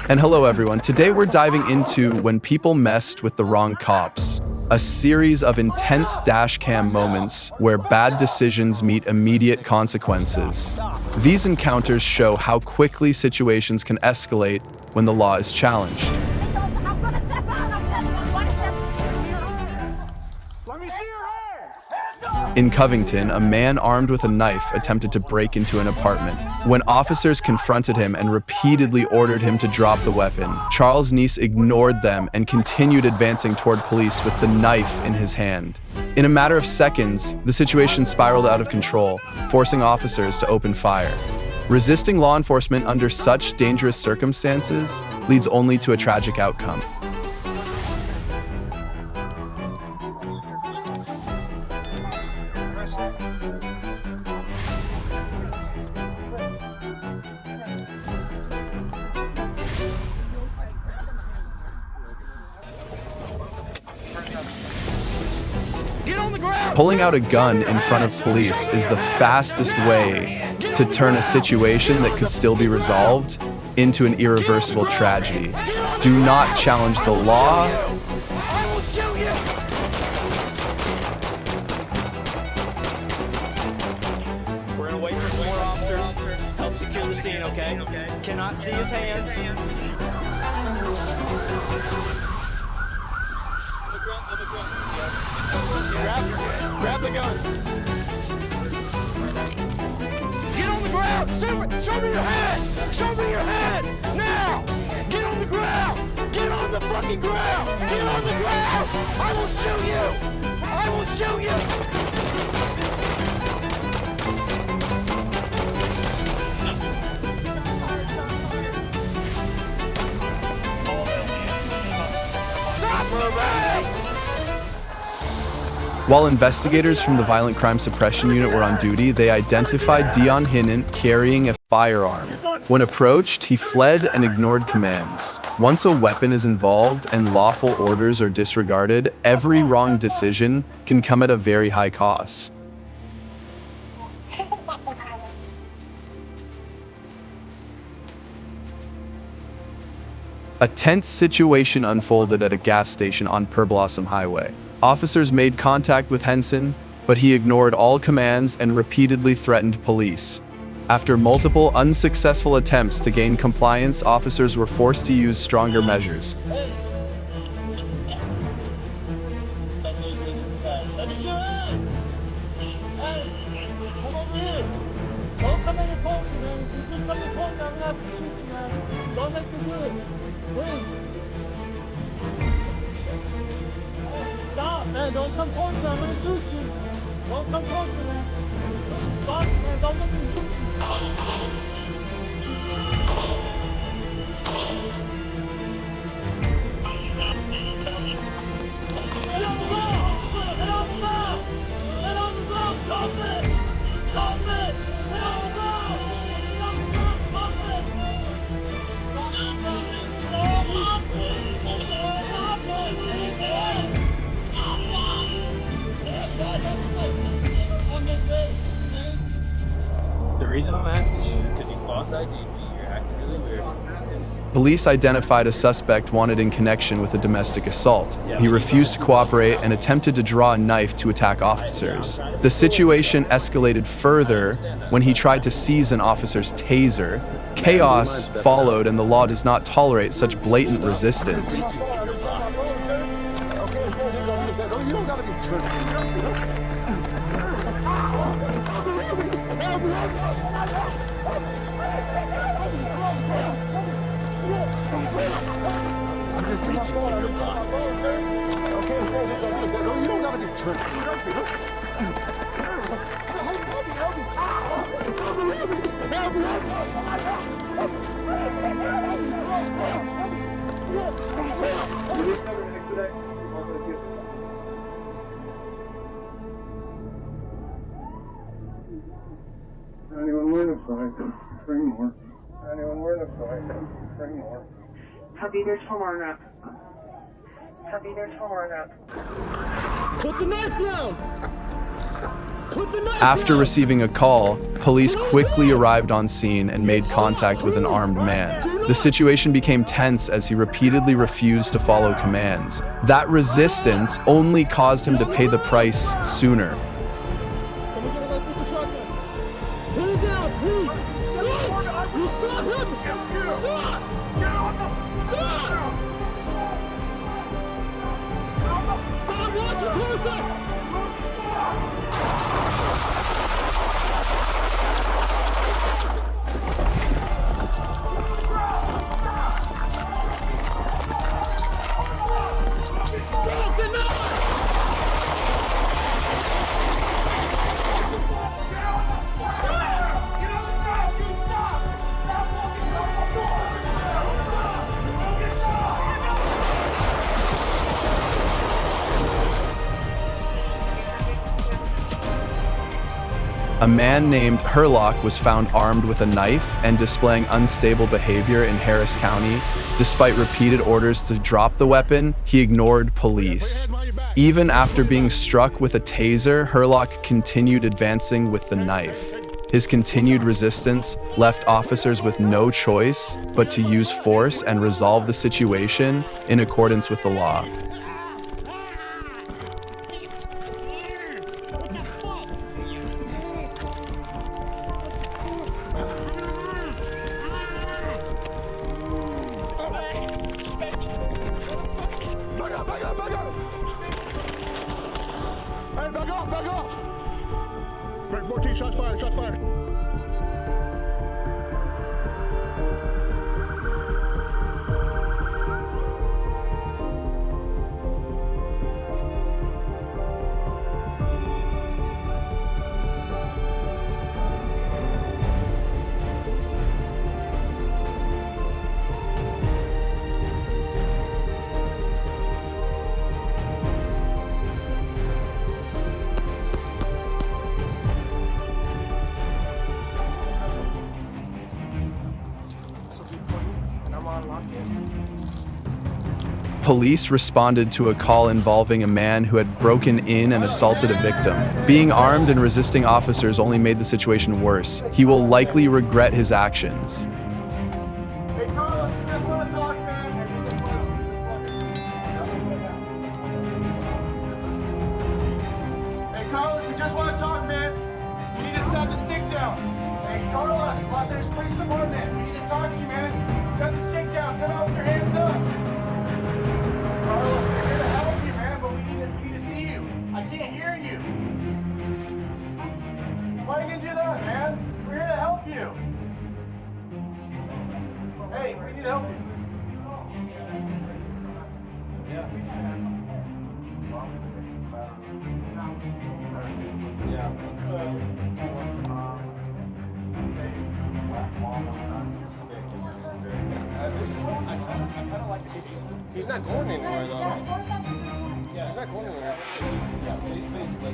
And hello everyone, today we're diving into When People Messed with the Wrong Cops, a series of intense dashcam moments where bad decisions meet immediate consequences. These encounters show how quickly situations can escalate when the law is challenged. In Covington, a man armed with a knife attempted to break into an apartment. When officers confronted him and repeatedly ordered him to drop the weapon, Charles Neese ignored them and continued advancing toward police with the knife in his hand. In a matter of seconds, the situation spiraled out of control, forcing officers to open fire. Resisting law enforcement under such dangerous circumstances leads only to a tragic outcome. Pulling out a gun in front of police is the fastest way to turn a situation that could still be resolved into an irreversible tragedy. Do not challenge the law. We're gonna wait for some more officers. Help secure the scene, okay? Cannot see his hands. Grab the gun. Get on the ground. Show me your head. Show me your head. Now. Get on the ground. Get on the fucking ground. Get on the ground. I will shoot you. I will shoot you. Stop moving. While investigators from the Violent Crime Suppression Unit were on duty, they identified Dion Hinnant carrying a firearm. When approached, he fled and ignored commands. Once a weapon is involved and lawful orders are disregarded, every wrong decision can come at a very high cost. A tense situation unfolded at a gas station on Pearblossom Highway. Officers made contact with Henson, but he ignored all commands and repeatedly threatened police. After multiple unsuccessful attempts to gain compliance, officers were forced to use stronger measures. Stop, man. Don't come towards me. I'm going to shoot you. Don't come towards me, man. Stop, man. Don't let me shoot you. Get on the ground. Get on the ground. Get on the ground. Stop it. Stop it. Get on the ground. Get on the ground. Stop it. Stop it. The reason I'm asking you is because you false ID me. You're acting really weird. Police identified a suspect wanted in connection with a domestic assault. He refused to cooperate and attempted to draw a knife to attack officers. The situation escalated further when he tried to seize an officer's taser. Chaos followed, and the law does not tolerate such blatant resistance. Anyone with a fight, bring more. Anyone with a fight, bring more. I'll be there tomorrow night. I'll be there tomorrow night. Put the knife down! Put After receiving a call, police quickly arrived on scene and made contact with an armed man. The situation became tense as he repeatedly refused to follow commands. That resistance only caused him to pay the price sooner. Someone get a left with the shotgun. Put it down, please. Stop! You stop him! Stop! Stop! Stop walking towards us! Stop the knife! A man named Herlock was found armed with a knife and displaying unstable behavior in Harris County. Despite repeated orders to drop the weapon, he ignored police. Even after being struck with a taser, Herlock continued advancing with the knife. His continued resistance left officers with no choice but to use force and resolve the situation in accordance with the law. Back off! 14, shots fired, shots fired. Police responded to a call involving a man who had broken in and assaulted a victim. Being armed and resisting officers only made the situation worse. He will likely regret his actions. Hey, Carlos, we just want to talk, man. Hey, Carlos, we just want to talk, man. We need to set the stick down. Hey, Carlos, Los Angeles Police Department, we need to talk to you, man. Set the stick down. Come out with your hands up. Carlos, we're here to help you, man, but we need to see you. I can't hear you. Why are you gonna do that, man? We're here to help you. Hey, we need help. He's not going anywhere though. Yeah, he's not going anywhere. Yeah, so he's basically.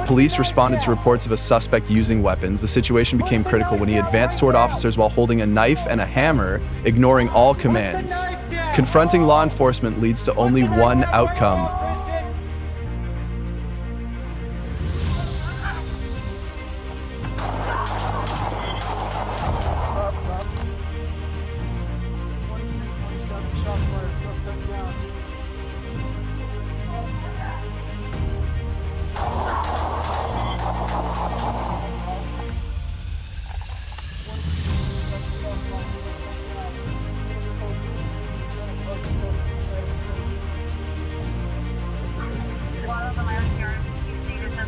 Police responded to reports of a suspect using weapons. The situation became critical when he advanced toward officers while holding a knife and a hammer, ignoring all commands. Confronting law enforcement leads to only one outcome.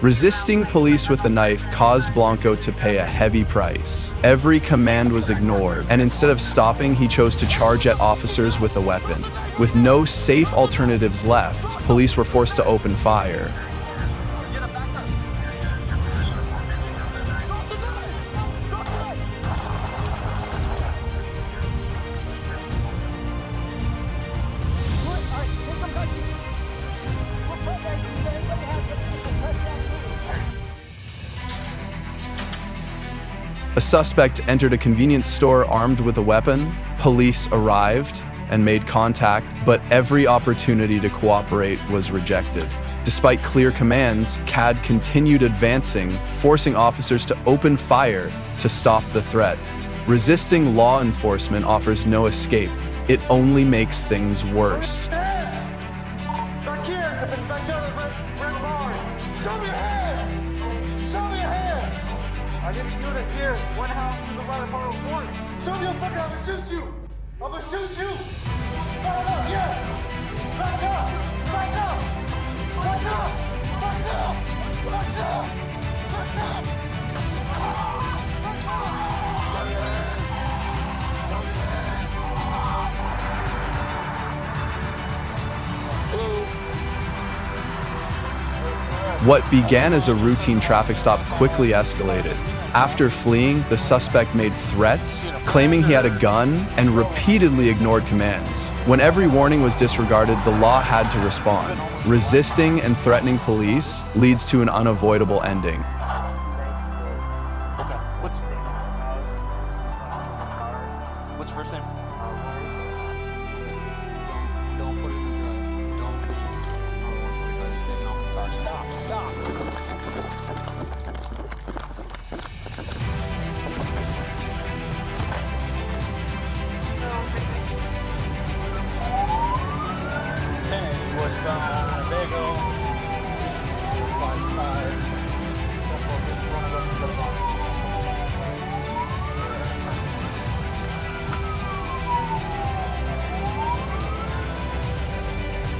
Resisting police with a knife caused Blanco to pay a heavy price. Every command was ignored, and instead of stopping, he chose to charge at officers with a weapon. With no safe alternatives left, police were forced to open fire. A suspect entered a convenience store armed with a weapon. Police arrived and made contact, but every opportunity to cooperate was rejected. Despite clear commands, CAD continued advancing, forcing officers to open fire to stop the threat. Resisting law enforcement offers no escape. It only makes things worse. Back here, back there, right behind. Show me your hands! Show me your hands! I need a unit here, one house to the right of our court. Show me your fucking, I'm gonna shoot you! I'm gonna shoot you! Back up, yes! Back up! Back up! Back up! Back up! Back up! Back up! What began as a routine traffic stop quickly escalated. After fleeing, the suspect made threats, claiming he had a gun, and repeatedly ignored commands. When every warning was disregarded, the law had to respond. Resisting and threatening police leads to an unavoidable ending. Okay. What's first name? Don't put it in the drive. Don't. He's taking off the car. Stop. 10 westbound Winnebago. Reasons 455.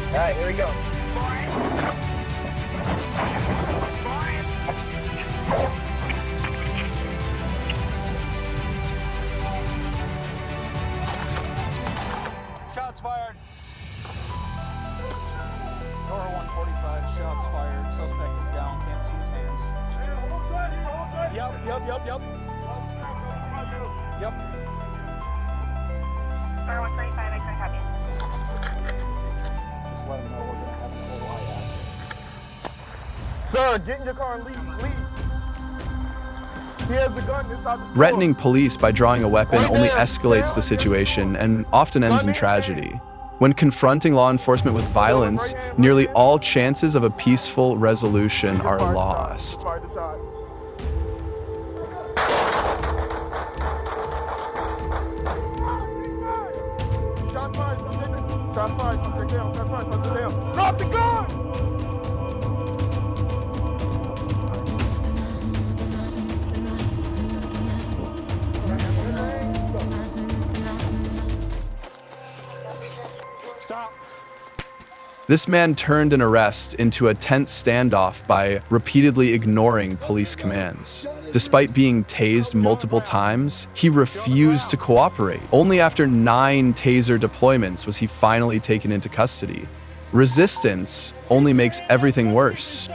All right, here we go. Shots fired. Nora 145, shots fired. Suspect is down, can't see his hands. Yep. Star 135, I can copy. Just let him know we're gonna have an OIS. Sir, get in your car and leave. He has the gun inside the store. Threatening police by drawing a weapon only escalates the situation and often ends in tragedy. When confronting law enforcement with violence, nearly all chances of a peaceful resolution are lost. Side to side. Shots fired, come take it. Shots fired, come take down. Shots fired, come take down. Drop the gun! Stop. This man turned an arrest into a tense standoff by repeatedly ignoring police commands. Despite being tased multiple times, he refused to cooperate. Only after 9 taser deployments was he finally taken into custody. Resistance only makes everything worse.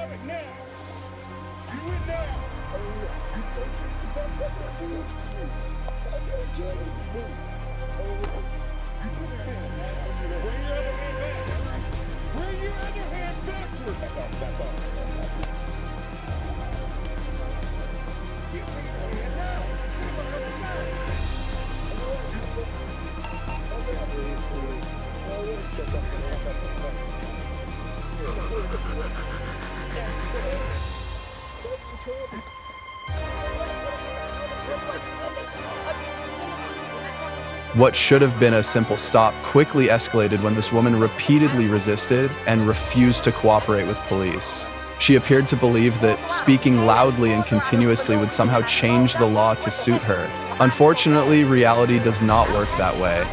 What should have been a simple stop quickly escalated when this woman repeatedly resisted and refused to cooperate with police. She appeared to believe that speaking loudly and continuously would somehow change the law to suit her. Unfortunately, reality does not work that way.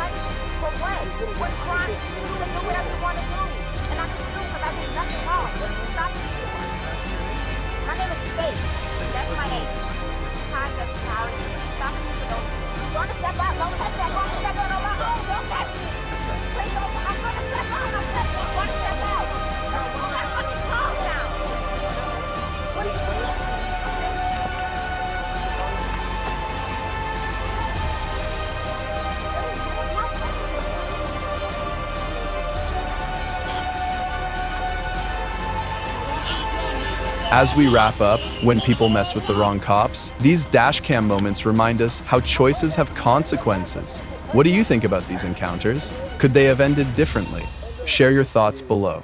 As we wrap up, when people mess with the wrong cops, these dashcam moments remind us how choices have consequences. What do you think about these encounters? Could they have ended differently? Share your thoughts below.